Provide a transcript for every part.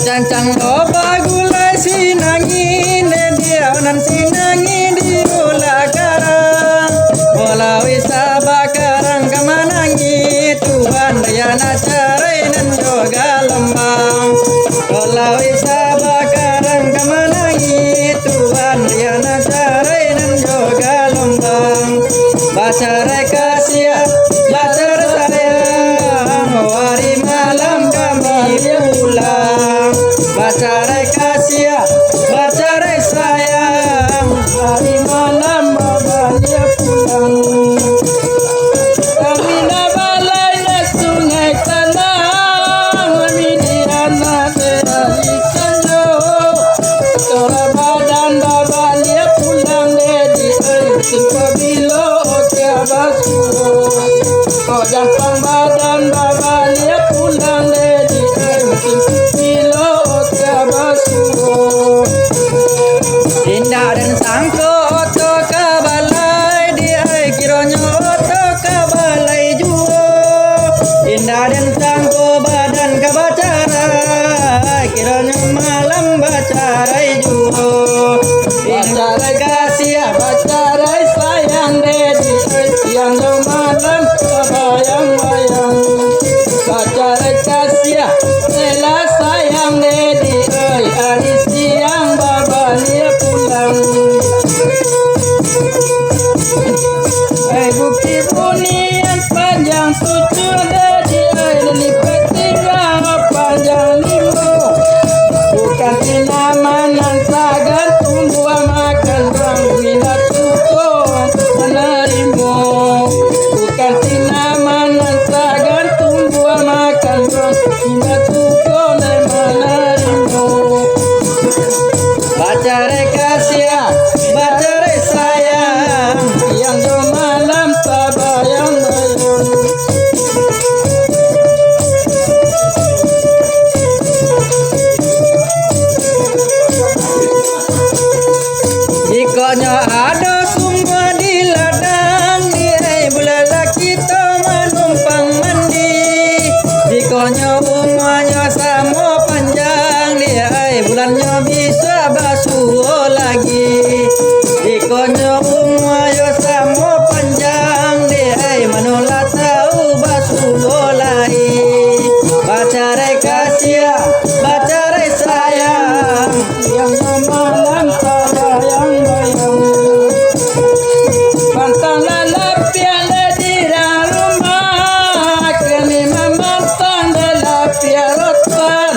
cancang loba gulai sinangin dia nan sinangin di gula karang walawi sabakarang kamanangi Tuhan dayana carai nan joga lembang walawi sabakarang kamanangi Tuhan dayana carai nan joga lembang bacarai kasih bacarai sayang hari malam kami pulang bacarai kasih bacarai sayang hari malam kami pulang kami na balai na sungai tanah kami di anak dari kando tora badan babalia pulang dedi simpa bilo oke basuo kodang pang badan babalia pulang dedi simpa bilo oke basuo indah dan sangko oto kabalai dia kironyo oto kabalai juo indah dan sangko badan kabacara kironyo malam bacarai juo bacarai kasih bacarai sayang dedi siang do malam bayang bayang bacarai kasih rela sayang dedi hari siang babalia pulang bukti bunian panjang tujuh dedi lipat tinggal panjang limo bukan tinamanan sagan tumbuh makan bang bila tukon menerimo bukan tinamanan sagan tumbuh makan bang bila tukon menerimo bacarai kasih bacarai sayang yang do malam tabayang bayang jikonya ada semua di ladang di bulala kita menumpang mandi jikonya umurnya sama panjang dia bulannya bisa basuh lagi jikonya umurnya sama panjang dia manola tahu basuh lagi bacarai kasih bacarai sayang yang malam tabayang bayang pantang lalapia di rumah kami memantang lalapia rotan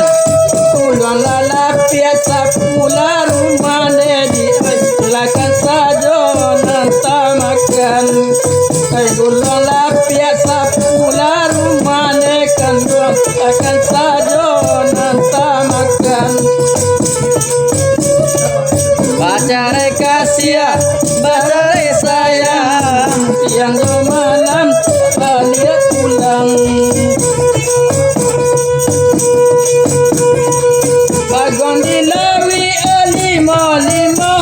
puluhan lalapia sapula rumah di silakan saja nanti makan puluhan lalapia sapula rumah kan akan saja nanti makan bacarai kasih bacarai sayang yang do malam balik pulang bagon dilawi limo limo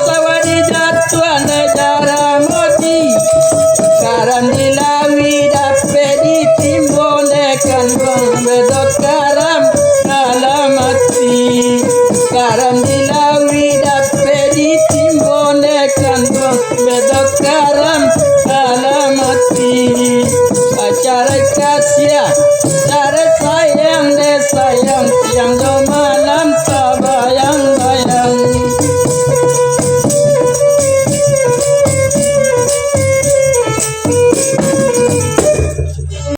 sawadi jatuan negara moti karan dilawi dapat ditimbun dekan bang bedok karam alamati karam dilawi dapat ditimbun dekan bang bedok karam alamati bacarai kasih cara sayang de sayang yang do malam